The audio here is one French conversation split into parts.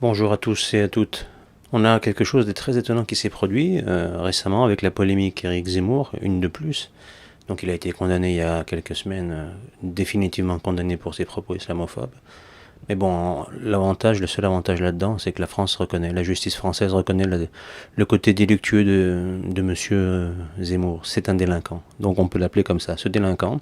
Bonjour à tous et à toutes. On a quelque chose de très étonnant qui s'est produit récemment avec la polémique Éric Zemmour, une de plus. Donc il a été condamné il y a quelques semaines, définitivement condamné pour ses propos islamophobes. Mais bon, le seul avantage là-dedans, c'est que la justice française reconnaît le côté délictueux de monsieur Zemmour. C'est un délinquant. Donc on peut l'appeler comme ça. Ce délinquant,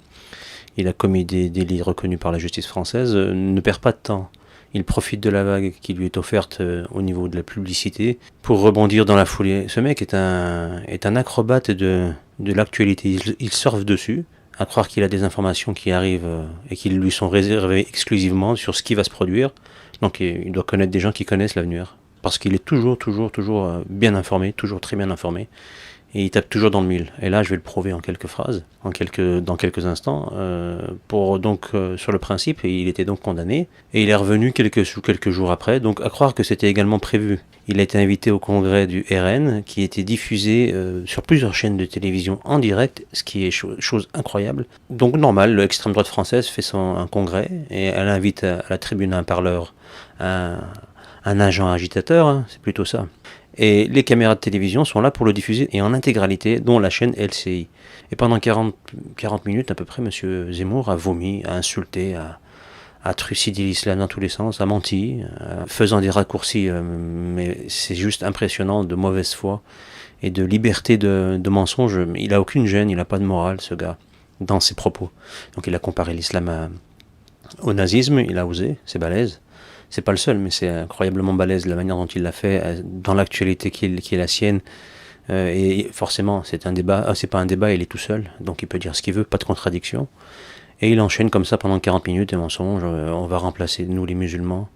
il a commis des délits reconnus par la justice française, ne perd pas de temps. Il profite de la vague qui lui est offerte au niveau de la publicité pour rebondir dans la foulée. Ce mec est un acrobate de l'actualité. Il surfe dessus, à croire qu'il a des informations qui arrivent et qui lui sont réservées exclusivement sur ce qui va se produire. Donc il doit connaître des gens qui connaissent l'avenir. Parce qu'il est toujours bien informé, toujours très bien informé. Et il tape toujours dans le mille. Et là, je vais le prouver en quelques phrases, dans quelques instants. Sur le principe, il était donc condamné. Et il est revenu quelques jours après. Donc, à croire que c'était également prévu. Il a été invité au congrès du RN, qui était diffusé sur plusieurs chaînes de télévision en direct, ce qui est chose incroyable. Donc, normal, l'extrême droite française fait un congrès, et elle invite à la tribune un parleur, un agent agitateur, hein, c'est plutôt ça. Et les caméras de télévision sont là pour le diffuser, et en intégralité, dont la chaîne LCI. Et pendant 40 minutes à peu près, M. Zemmour a vomi, a insulté, a trucidé l'islam dans tous les sens, a menti, faisant des raccourcis, mais c'est juste impressionnant, de mauvaise foi et de liberté de mensonge. Il n'a aucune gêne, il n'a pas de morale, ce gars, dans ses propos. Donc il a comparé l'islam au nazisme, il a osé, c'est balèze. C'est pas le seul, mais c'est incroyablement balèze la manière dont il l'a fait dans l'actualité qui est la sienne. Et forcément, c'est un débat. C'est pas un débat, il est tout seul, donc il peut dire ce qu'il veut, pas de contradiction. Et il enchaîne comme ça pendant 40 minutes des mensonges. On va remplacer, nous les musulmans,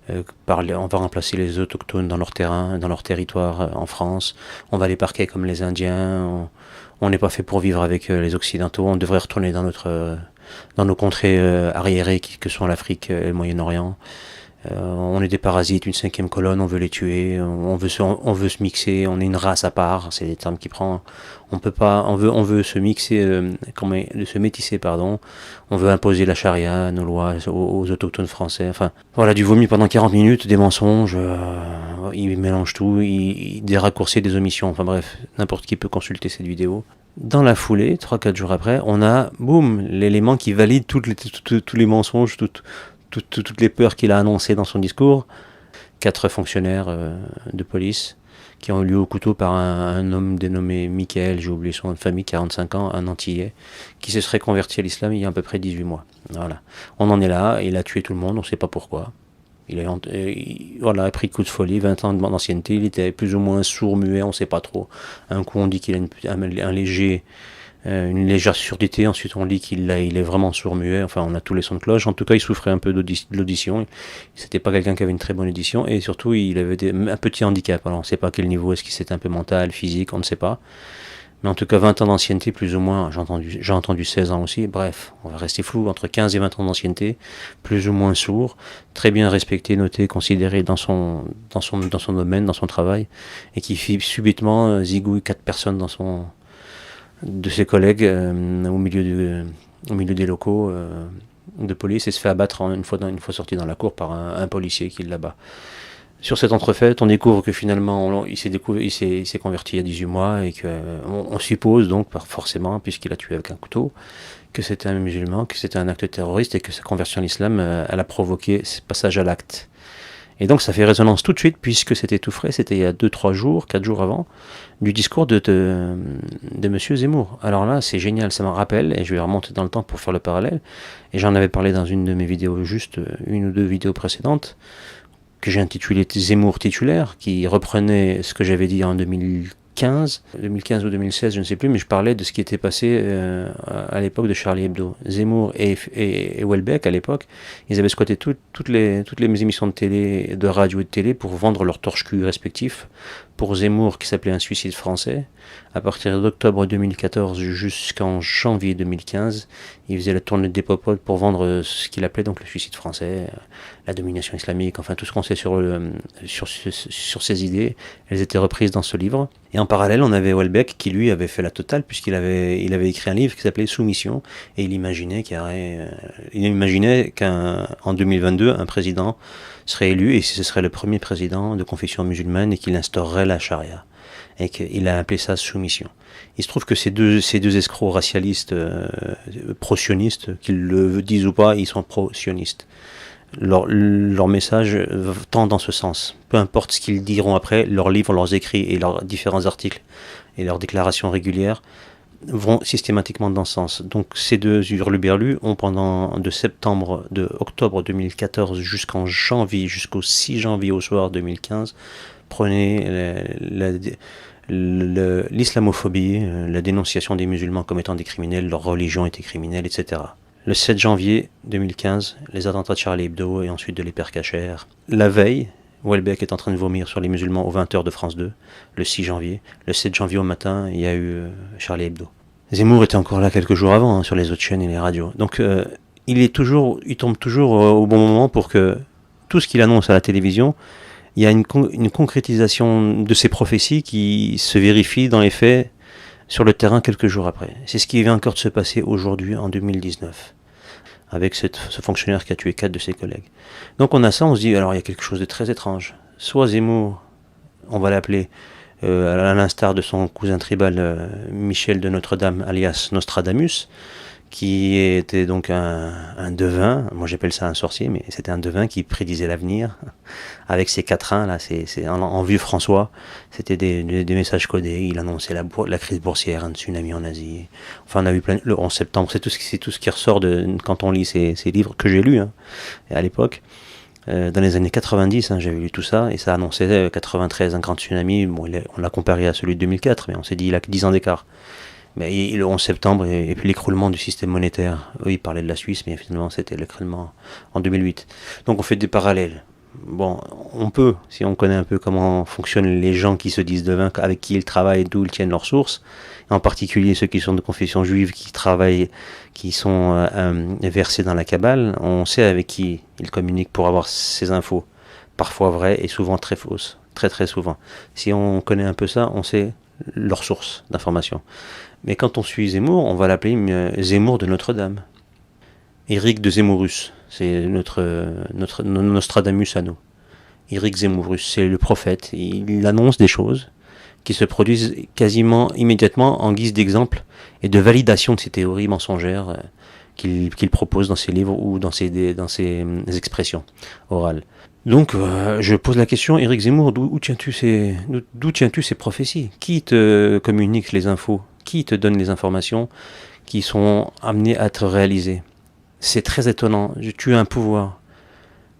on va remplacer les autochtones dans leur terrain, dans leur territoire en France. On va les parquer comme les Indiens. On n'est pas fait pour vivre avec les Occidentaux. On devrait retourner dans nos contrées arriérées que sont l'Afrique et le Moyen-Orient. On est des parasites, une cinquième colonne, on veut les tuer, on veut se mixer, on est une race à part, c'est les termes qu'il prend. On veut se mixer, se métisser, pardon. On veut imposer la charia, nos lois aux autochtones français. Enfin, voilà, du vomi pendant 40 minutes, des mensonges, il mélange tout, des raccourcis, des omissions. Enfin bref, n'importe qui peut consulter cette vidéo. Dans la foulée, 3-4 jours après, on a, boum, l'élément qui valide tous les mensonges, toutes les peurs qu'il a annoncées dans son discours. 4 fonctionnaires de police qui ont eu lieu au couteau par un homme dénommé Michael, j'ai oublié son nom de famille, 45 ans, un Antillais, qui se serait converti à l'islam il y a à peu près 18 mois. Voilà. On en est là, il a tué tout le monde, on ne sait pas pourquoi. Il a pris de coups de folie, 20 ans d'ancienneté, il était plus ou moins sourd-muet, on ne sait pas trop. Un coup on dit qu'il a une légère surdité, ensuite on dit qu'il est vraiment sourd-muet, enfin on a tous les sons de cloche, en tout cas il souffrait un peu de l'audition, c'était pas quelqu'un qui avait une très bonne audition, et surtout il avait un petit handicap, alors on ne sait pas à quel niveau, est-ce qu'il c'était un peu mental, physique, on ne sait pas, mais en tout cas 20 ans d'ancienneté plus ou moins, j'ai entendu 16 ans aussi, bref, on va rester flou, entre 15 et 20 ans d'ancienneté, plus ou moins sourd, très bien respecté, noté, considéré dans son domaine, dans son travail, et qui subitement zigouille 4 personnes de ses collègues au milieu des locaux de police et se fait abattre une fois sorti dans la cour par un policier qui l'abat. Sur cette entrefaite, on découvre que finalement il s'est converti il y a 18 mois et qu'on suppose donc forcément, puisqu'il a tué avec un couteau, que c'était un musulman, que c'était un acte terroriste et que sa conversion à l'islam elle a provoqué ce passage à l'acte. Et donc ça fait résonance tout de suite, puisque c'était tout frais, c'était il y a 2-3 jours, 4 jours avant, du discours de M. Zemmour. Alors là, c'est génial, ça me rappelle, et je vais remonter dans le temps pour faire le parallèle, et j'en avais parlé dans une de mes vidéos, juste une ou deux vidéos précédentes, que j'ai intitulé Zemmour titulaire, qui reprenait ce que j'avais dit en 2015 ou 2016, je ne sais plus, mais je parlais de ce qui était passé à l'époque de Charlie Hebdo. Zemmour et Houellebecq, à l'époque, ils avaient squatté toutes les émissions de télé, de radio et de télé pour vendre leurs torche-cul respectifs. Pour Zemmour, qui s'appelait Un suicide français, à partir d'octobre 2014 jusqu'en janvier 2015, il faisait la tournée des popotes pour vendre ce qu'il appelait donc le suicide français, la domination islamique, enfin tout ce qu'on sait sur ces idées, elles étaient reprises dans ce livre. Et en parallèle, on avait Houellebecq qui, lui, avait fait la totale, il avait écrit un livre qui s'appelait Soumission, et il imaginait qu'en 2022, un président serait élu, et ce serait le premier président de confession musulmane, et qu'il instaurerait la charia. Et qu'il a appelé ça Soumission. Il se trouve que ces deux escrocs racialistes, pro-sionistes, qu'ils le disent ou pas, ils sont pro-sionistes. Leur message tend dans ce sens. Peu importe ce qu'ils diront après, leurs livres, leurs écrits et leurs différents articles et leurs déclarations régulières vont systématiquement dans ce sens. Donc ces deux hurluberlus ont de octobre 2014 jusqu'au 6 janvier au soir 2015 prôné l'islamophobie, la dénonciation des musulmans comme étant des criminels, leur religion était criminelle, etc. Le 7 janvier 2015, les attentats de Charlie Hebdo et ensuite de l'Hypercacher. La veille, Houellebecq est en train de vomir sur les musulmans aux 20h de France 2, le 6 janvier. Le 7 janvier au matin, il y a eu Charlie Hebdo. Zemmour était encore là quelques jours avant, sur les autres chaînes et les radios. Donc il tombe toujours au bon moment pour que tout ce qu'il annonce à la télévision, il y a une concrétisation de ses prophéties qui se vérifie dans les faits sur le terrain quelques jours après. C'est ce qui vient encore de se passer aujourd'hui, en 2019, avec ce fonctionnaire qui a tué 4 de ses collègues. Donc on a ça, on se dit, alors il y a quelque chose de très étrange. Soit Zemmour, on va l'appeler, à l'instar de son cousin tribal Michel de Notre-Dame, alias Nostradamus, qui était donc un devin, moi j'appelle ça un sorcier, mais c'était un devin qui prédisait l'avenir, avec ses quatrains, là, en vieux François, c'était des messages codés, il annonçait la crise boursière, un tsunami en Asie, enfin on a vu le 11 septembre, c'est tout ce qui ressort quand on lit ces livres que j'ai lus à l'époque. Dans les années 90, j'avais lu tout ça, et ça annonçait 93, un grand tsunami, bon, on l'a comparé à celui de 2004, mais on s'est dit il a que 10 ans d'écart. Mais le 11 septembre et puis l'écroulement du système monétaire. Eux, ils parlaient de la Suisse, mais finalement, c'était l'écroulement en 2008. Donc, on fait des parallèles. Bon, on peut, si on connaît un peu comment fonctionnent les gens qui se disent devins, avec qui ils travaillent, d'où ils tiennent leurs sources, en particulier ceux qui sont de confession juive, qui travaillent, qui sont versés dans la Kabbale, on sait avec qui ils communiquent pour avoir ces infos, parfois vraies et souvent très fausses, très très souvent. Si on connaît un peu ça, on sait leurs sources d'information. Mais quand on suit Zemmour, on va l'appeler Zemmour de Notre-Dame. Éric de Zemmourus, c'est notre Nostradamus à nous. Éric Zemmourus, c'est le prophète. Il annonce des choses qui se produisent quasiment immédiatement en guise d'exemple et de validation de ces théories mensongères qu'il propose dans ses livres ou dans ses expressions orales. Donc, je pose la question, Éric Zemmour, d'où tiens-tu ces prophéties? Qui te communique les infos? Qui te donne les informations qui sont amenées à être réalisées? C'est très étonnant. Tu as un pouvoir.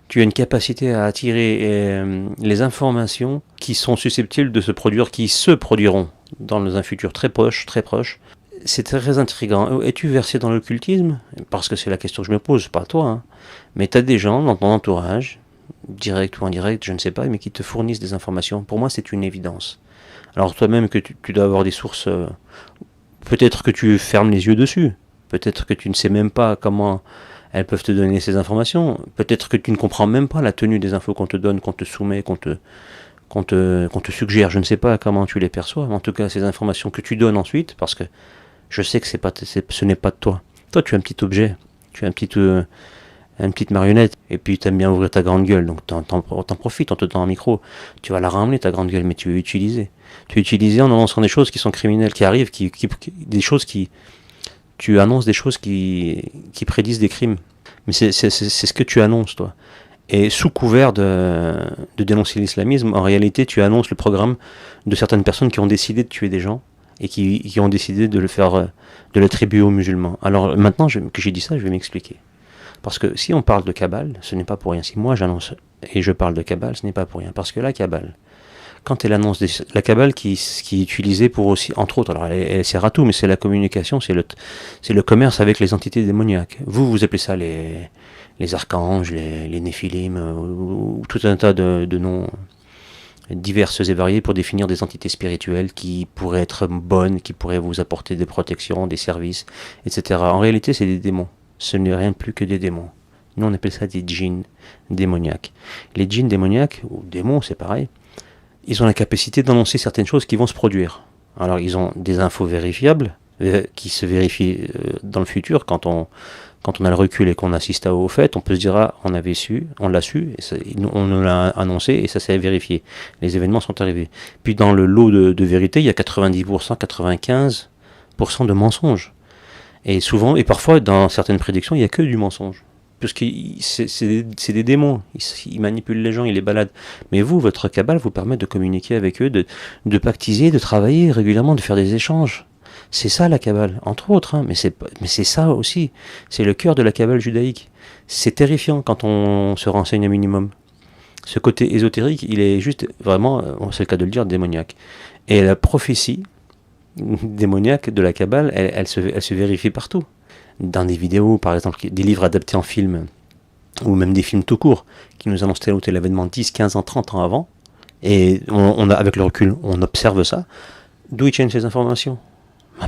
Tu as une capacité à attirer les informations qui sont susceptibles de se produire, qui se produiront dans un futur très proche, très proche. C'est très intriguant. Es-tu versé dans l'occultisme? Parce que c'est la question que je me pose, pas toi. Mais tu as des gens dans ton entourage, direct ou indirect, je ne sais pas, mais qui te fournissent des informations. Pour moi, c'est une évidence. Alors toi-même que tu dois avoir des sources, peut-être que tu fermes les yeux dessus, peut-être que tu ne sais même pas comment elles peuvent te donner ces informations, peut-être que tu ne comprends même pas la tenue des infos qu'on te donne, qu'on te soumet, qu'on te suggère, je ne sais pas comment tu les perçois, mais en tout cas ces informations que tu donnes ensuite, parce que je sais que ce n'est pas de toi. Toi tu es un petit objet, tu es une petite marionnette, et puis tu aimes bien ouvrir ta grande gueule, donc t'en profites, on te donne un micro, tu vas la ramener ta grande gueule, mais tu es utilisé. Tu es utilisé en annonçant des choses qui sont criminelles, qui arrivent, tu annonces des choses qui prédisent des crimes. Mais c'est ce que tu annonces, toi. Et sous couvert de dénoncer l'islamisme, en réalité, tu annonces le programme de certaines personnes qui ont décidé de tuer des gens et qui ont décidé de l'attribuer aux musulmans. Alors maintenant que j'ai dit ça, je vais m'expliquer. Parce que si on parle de Kabbale, ce n'est pas pour rien. Si moi j'annonce et je parle de Kabbale, ce n'est pas pour rien. Parce que la Kabbale, quand elle annonce la Kabbale qui est utilisée pour aussi, entre autres, alors elle sert à tout, mais c'est la communication, c'est le commerce avec les entités démoniaques. Vous appelez ça les archanges, les néphilim, ou tout un tas de noms diverses et variées pour définir des entités spirituelles qui pourraient être bonnes, qui pourraient vous apporter des protections, des services, etc. En réalité, c'est des démons. Ce n'est rien de plus que des démons. Nous, on appelle ça des djinns démoniaques. Les djinns démoniaques, ou démons, c'est pareil, ils ont la capacité d'annoncer certaines choses qui vont se produire. Alors ils ont des infos vérifiables, qui se vérifient dans le futur. Quand on a le recul et qu'on assiste au fait, on peut se dire, ah, on l'a su, et on nous l'a annoncé et ça s'est vérifié. Les événements sont arrivés. Puis dans le lot de vérité, il y a 90%, 95% de mensonges. Et souvent, et parfois, dans certaines prédictions, il n'y a que du mensonge. Parce que c'est des démons, ils manipulent les gens, ils les baladent. Mais vous, votre cabale vous permet de communiquer avec eux, de pactiser, de travailler régulièrement, de faire des échanges. C'est ça la cabale, entre autres, hein, mais c'est ça aussi. C'est le cœur de la cabale judaïque. C'est terrifiant quand on se renseigne un minimum. Ce côté ésotérique, il est juste vraiment, c'est le cas de le dire, démoniaque. Et la prophétie démoniaque de la cabale, elle se vérifie partout. Dans des vidéos, par exemple, des livres adaptés en film, ou même des films tout court, qui nous annoncent tel ou tel événement 10, 15 ans, 30 ans avant, et avec le recul, on observe ça. D'où ils tiennent ces informations?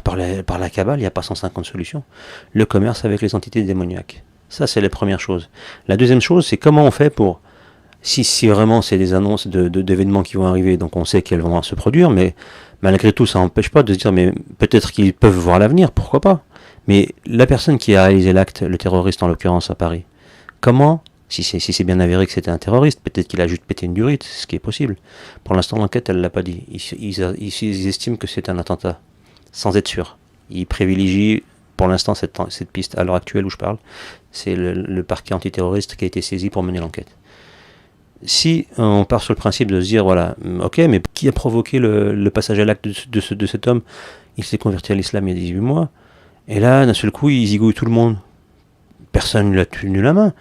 Par la cabale, il n'y a pas 150 solutions. Le commerce avec les entités démoniaques. Ça, c'est la première chose. La deuxième chose, c'est comment on fait pour... Si vraiment c'est des annonces d'événements qui vont arriver, donc on sait qu'elles vont se produire, mais malgré tout, ça n'empêche pas de se dire, mais peut-être qu'ils peuvent voir l'avenir, pourquoi pas? Mais la personne qui a réalisé l'acte, le terroriste en l'occurrence à Paris, comment, si c'est bien avéré que c'était un terroriste, peut-être qu'il a juste pété une durite, ce qui est possible. Pour l'instant, l'enquête, elle ne l'a pas dit. Ils estiment que c'est un attentat, sans être sûr. Ils privilégient, pour l'instant, cette piste, à l'heure actuelle où je parle, c'est le parquet antiterroriste qui a été saisi pour mener l'enquête. Si on part sur le principe de se dire, voilà, ok, mais qui a provoqué le passage à l'acte de cet homme? Il s'est converti à l'islam il y a 18 mois, et là, d'un seul coup, il zigouille tout le monde. Personne ne lui a tenu la main.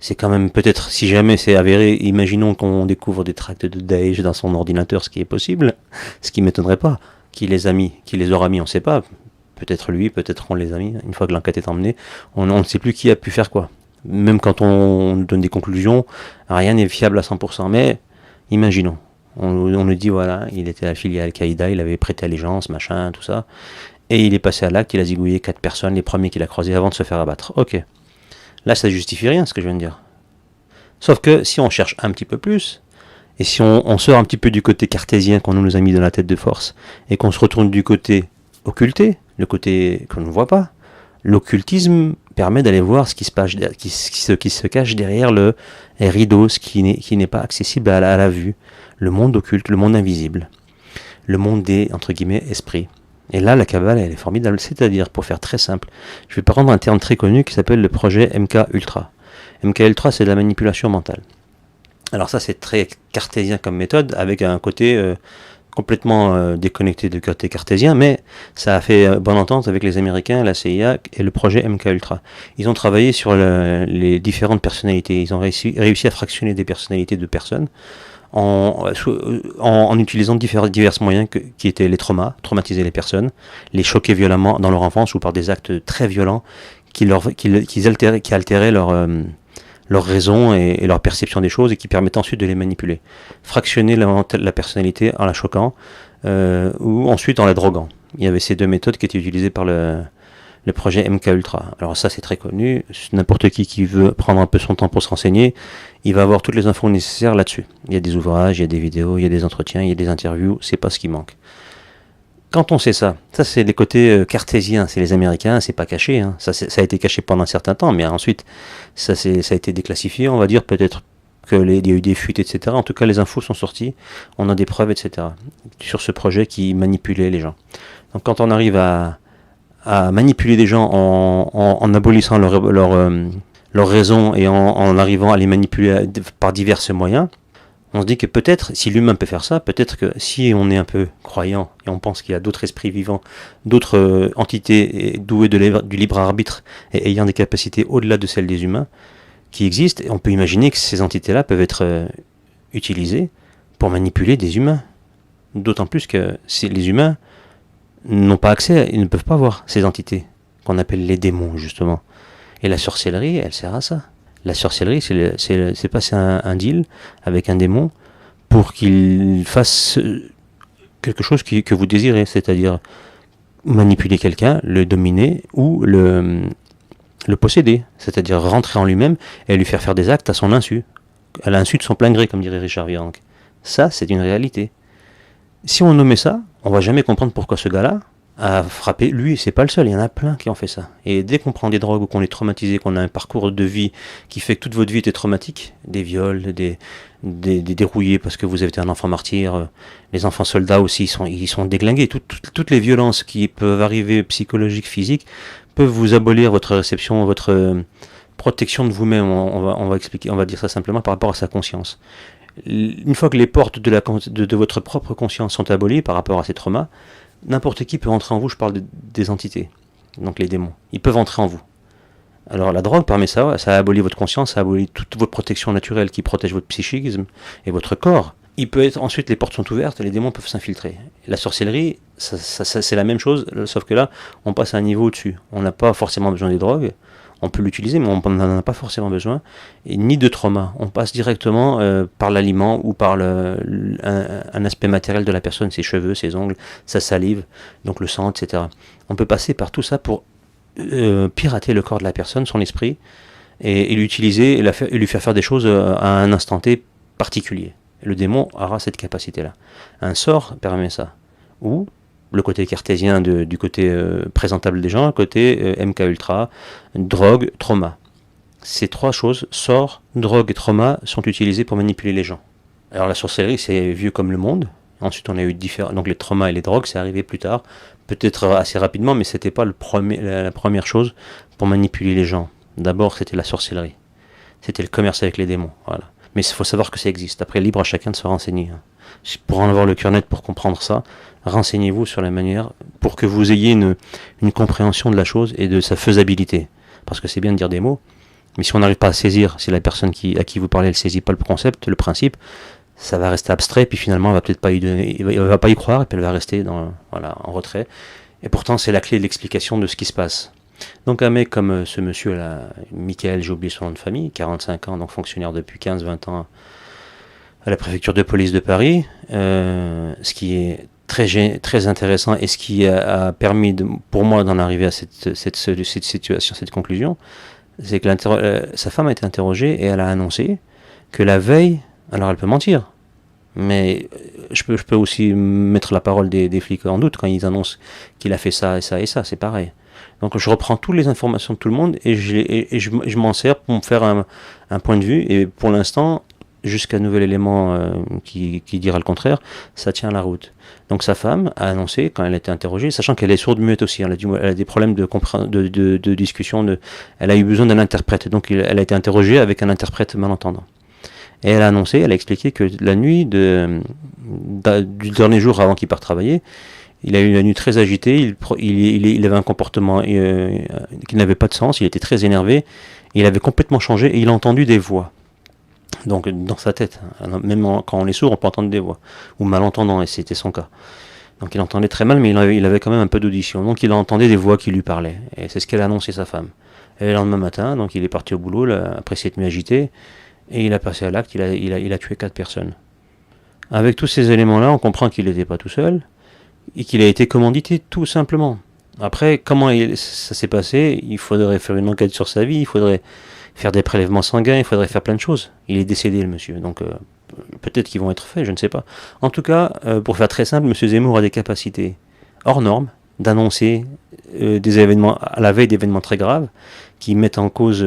C'est quand même peut-être, si jamais c'est avéré, imaginons qu'on découvre des tracts de Daesh dans son ordinateur, ce qui est possible, ce qui ne m'étonnerait pas. Qui les aura mis, on ne sait pas. Peut-être lui, peut-être on les a mis. Une fois que l'enquête est emmenée, on ne sait plus qui a pu faire quoi. Même quand on donne des conclusions, rien n'est fiable à 100%. Mais imaginons, on nous dit voilà, il était affilié à Al-Qaïda, il avait prêté allégeance, machin, tout ça, et il est passé à l'acte, il a zigouillé 4 personnes, les premiers qu'il a croisés avant de se faire abattre. Ok, là ça justifie rien ce que je viens de dire. Sauf que si on cherche un petit peu plus, et si on sort un petit peu du côté cartésien qu'on nous a mis dans la tête de force, et qu'on se retourne du côté occulté, le côté qu'on ne voit pas, l'occultisme permet d'aller voir ce qui se cache derrière le rideau, ce qui n'est pas accessible à la vue, le monde occulte, le monde invisible, le monde des, entre guillemets, esprits. Et là, la cabale, elle est formidable, c'est-à-dire, pour faire très simple, je vais prendre un terme très connu qui s'appelle le projet MK Ultra. MK Ultra, c'est de la manipulation mentale. Alors ça, c'est très cartésien comme méthode, avec un côté complètement déconnecté du côté cartésien, mais ça a fait bonne entente avec les Américains, la CIA et le projet MK Ultra. Ils ont travaillé sur les différentes personnalités. Ils ont réussi à fractionner des personnalités de personnes en utilisant divers moyens qui étaient les traumatiser les personnes, les choquer violemment dans leur enfance ou par des actes très violents qui altéraient leur raison et leur perception des choses et qui permettent ensuite de les manipuler. Fractionner la personnalité en la choquant ou ensuite en la droguant. Il y avait ces deux méthodes qui étaient utilisées par le projet MK Ultra. Alors ça c'est très connu, n'importe qui veut prendre un peu son temps pour se renseigner, il va avoir toutes les infos nécessaires là-dessus. Il y a des ouvrages, il y a des vidéos, il y a des entretiens, il y a des interviews, c'est pas ce qui manque. Quand on sait ça c'est les côtés cartésiens, c'est les Américains, c'est pas caché, hein. Ça a été caché pendant un certain temps, mais ensuite ça a été déclassifié, on va dire, peut-être qu'il y a eu des fuites, etc. En tout cas, les infos sont sorties, on a des preuves, etc. sur ce projet qui manipulait les gens. Donc quand on arrive à manipuler des gens en abolissant leur raison et en arrivant à les manipuler par divers moyens, on se dit que peut-être, si l'humain peut faire ça, peut-être que si on est un peu croyant et on pense qu'il y a d'autres esprits vivants, d'autres entités douées du libre arbitre et ayant des capacités au-delà de celles des humains qui existent, on peut imaginer que ces entités-là peuvent être utilisées pour manipuler des humains. D'autant plus que les humains n'ont pas accès, ils ne peuvent pas voir ces entités qu'on appelle les démons justement. Et la sorcellerie, elle sert à ça. La sorcellerie, c'est passer un deal avec un démon pour qu'il fasse quelque chose que vous désirez, c'est-à-dire manipuler quelqu'un, le dominer ou le posséder, c'est-à-dire rentrer en lui-même et lui faire des actes à son insu, à l'insu de son plein gré, comme dirait Richard Virenque. Ça, c'est une réalité. Si on nommait ça, on va jamais comprendre pourquoi ce gars-là a frappé. Lui, c'est pas le seul, il y en a plein qui ont fait ça. Et dès qu'on prend des drogues ou qu'on est traumatisé, qu'on a un parcours de vie qui fait que toute votre vie était traumatique, des viols, des dérouillés parce que vous avez été un enfant martyr, les enfants soldats aussi, ils sont déglingués. Toutes les violences qui peuvent arriver, psychologiques, physiques, peuvent vous abolir votre réception, votre protection de vous-même. On va expliquer, on va dire ça simplement par rapport à sa conscience. Une fois que les portes de votre propre conscience sont abolies par rapport à ces traumas, n'importe qui peut entrer en vous. Je parle des entités, donc les démons. Ils peuvent entrer en vous. Alors la drogue permet ça, ça abolit votre conscience, ça abolit toute votre protection naturelle qui protège votre psychisme et votre corps. Il peut être, ensuite les portes sont ouvertes et les démons peuvent s'infiltrer. La sorcellerie, c'est la même chose, sauf que là, on passe à un niveau au-dessus. On n'a pas forcément besoin des drogues, on peut l'utiliser, mais on n'en a pas forcément besoin, et ni de trauma. On passe directement par l'aliment ou par un aspect matériel de la personne, ses cheveux, ses ongles, sa salive, donc le sang, etc. On peut passer par tout ça pour pirater le corps de la personne, son esprit, et l'utiliser et lui faire des choses à un instant T particulier. Le démon aura cette capacité-là. Un sort permet ça. Ou le côté cartésien du côté présentable des gens, le côté MK Ultra, drogue, trauma. Ces trois choses, sort, drogue et trauma, sont utilisées pour manipuler les gens. Alors la sorcellerie, c'est vieux comme le monde. Ensuite, on a eu différents. Donc les traumas et les drogues, c'est arrivé plus tard, peut-être assez rapidement, mais c'était pas la première chose pour manipuler les gens. D'abord, c'était la sorcellerie. C'était le commerce avec les démons. Voilà. Mais il faut savoir que ça existe. Après, libre à chacun de se renseigner. Pour en avoir le cœur net pour comprendre ça, renseignez-vous sur la manière pour que vous ayez une compréhension de la chose et de sa faisabilité. Parce que c'est bien de dire des mots, mais si on n'arrive pas à saisir, si la personne à qui vous parlez, elle ne saisit pas le concept, le principe, ça va rester abstrait, puis finalement, elle va peut-être pas va pas y croire, et puis elle va rester en retrait. Et pourtant, c'est la clé de l'explication de ce qui se passe. Donc un mec comme ce monsieur là, Michael, j'ai oublié son nom de famille, 45 ans, donc fonctionnaire depuis 15-20 ans à la préfecture de police de Paris, ce qui est très intéressant et ce qui a permis pour moi d'en arriver à cette situation, cette conclusion, c'est que sa femme a été interrogée et elle a annoncé que la veille, alors elle peut mentir, mais je peux aussi mettre la parole des flics en doute quand ils annoncent qu'il a fait ça et ça et ça, c'est pareil. Donc je reprends toutes les informations de tout le monde et je m'en sers pour me faire un point de vue, et pour l'instant, jusqu'à nouvel élément qui dira le contraire, ça tient la route. Donc sa femme a annoncé, quand elle a été interrogée, sachant qu'elle est sourde-muette aussi, elle a des problèmes de discussion, elle a eu besoin d'un interprète, donc elle a été interrogée avec un interprète malentendant. Et elle a annoncé, elle a expliqué que la nuit du dernier jour avant qu'il parte travailler, il a eu la nuit très agitée, il avait un comportement qui n'avait pas de sens, il était très énervé, il avait complètement changé et il a entendu des voix. Donc dans sa tête, même quand on est sourd, on peut entendre des voix, ou malentendant, et c'était son cas. Donc il entendait très mal, mais il avait quand même un peu d'audition. Donc il entendait des voix qui lui parlaient, et c'est ce qu'elle a annoncé sa femme. Et le lendemain matin, donc il est parti au boulot, là, après cette nuit agitée, et il a passé à l'acte, il a tué 4 personnes. Avec tous ces éléments-là, on comprend qu'il n'était pas tout seul, et qu'il a été commandité tout simplement. Après, comment ça s'est passé, il faudrait faire une enquête sur sa vie, il faudrait faire des prélèvements sanguins, il faudrait faire plein de choses. Il est décédé, le monsieur, donc peut-être qu'ils vont être faits, je ne sais pas. En tout cas, pour faire très simple, monsieur Zemmour a des capacités hors normes d'annoncer des événements à la veille d'événements très graves qui mettent en cause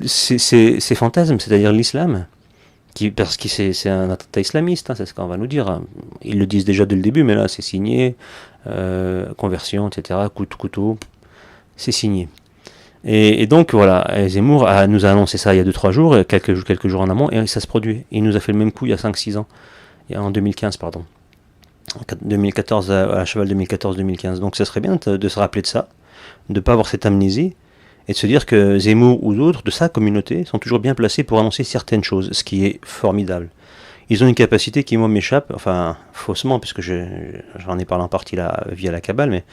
ces fantasmes, c'est-à-dire l'islam, parce que c'est un attentat islamiste, hein, c'est ce qu'on va nous dire. Ils le disent déjà dès le début, mais là c'est signé, conversion, etc., couteau, c'est signé. Et donc voilà, Zemmour nous a annoncé ça il y a 2-3 jours, quelques jours en amont, et ça se produit. Il nous a fait le même coup il y a 5-6 ans, en 2015 pardon. En 2014, à cheval 2014-2015. Donc ça serait bien de se rappeler de ça, de ne pas avoir cette amnésie, et de se dire que Zemmour ou d'autres de sa communauté sont toujours bien placés pour annoncer certaines choses, ce qui est formidable. Ils ont une capacité qui, moi, m'échappe, enfin, faussement, puisque j'en ai parlé en partie là, via la Kabbale, mais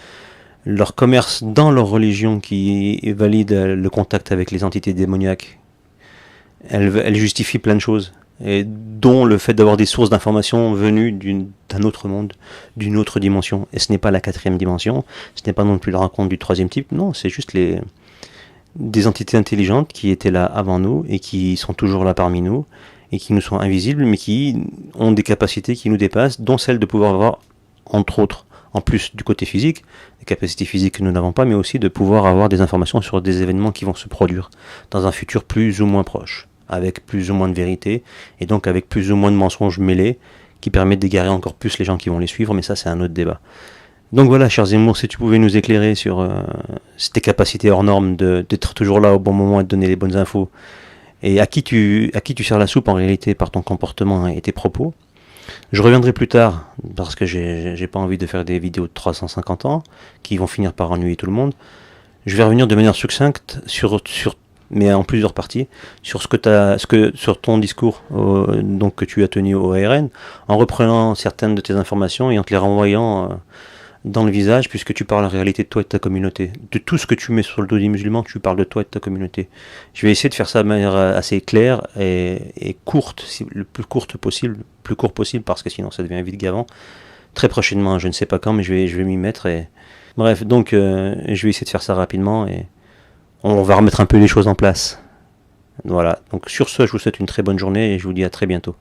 leur commerce dans leur religion qui valide le contact avec les entités démoniaques, elle justifie plein de choses, et dont le fait d'avoir des sources d'informations venues d'un autre monde, d'une autre dimension. Et ce n'est pas la 4e dimension, ce n'est pas non plus la rencontre du 3e type, non, c'est juste des entités intelligentes qui étaient là avant nous et qui sont toujours là parmi nous et qui nous sont invisibles, mais qui ont des capacités qui nous dépassent, dont celle de pouvoir avoir, entre autres, en plus du côté physique, des capacités physiques que nous n'avons pas, mais aussi de pouvoir avoir des informations sur des événements qui vont se produire dans un futur plus ou moins proche, avec plus ou moins de vérité, et donc avec plus ou moins de mensonges mêlés, qui permettent d'égarer encore plus les gens qui vont les suivre, mais ça c'est un autre débat. Donc voilà, cher Zemmour, si tu pouvais nous éclairer sur tes capacités hors normes d'être toujours là au bon moment et de donner les bonnes infos, et à qui tu sers la soupe en réalité par ton comportement et tes propos. Je reviendrai plus tard, parce que j'ai pas envie de faire des vidéos de 350 ans, qui vont finir par ennuyer tout le monde. Je vais revenir de manière succincte mais en plusieurs parties, sur sur ton discours donc que tu as tenu au ARN, en reprenant certaines de tes informations et en te les renvoyant dans le visage, puisque tu parles en réalité de toi et de ta communauté. De tout ce que tu mets sur le dos des musulmans, tu parles de toi et de ta communauté. Je vais essayer de faire ça de manière assez claire et courte, le plus courte possible, le plus court possible, parce que sinon ça devient vite gavant. Très prochainement, je ne sais pas quand, mais je vais m'y mettre. Bref, donc je vais essayer de faire ça rapidement et on va remettre un peu les choses en place. Voilà, donc sur ce, je vous souhaite une très bonne journée et je vous dis à très bientôt.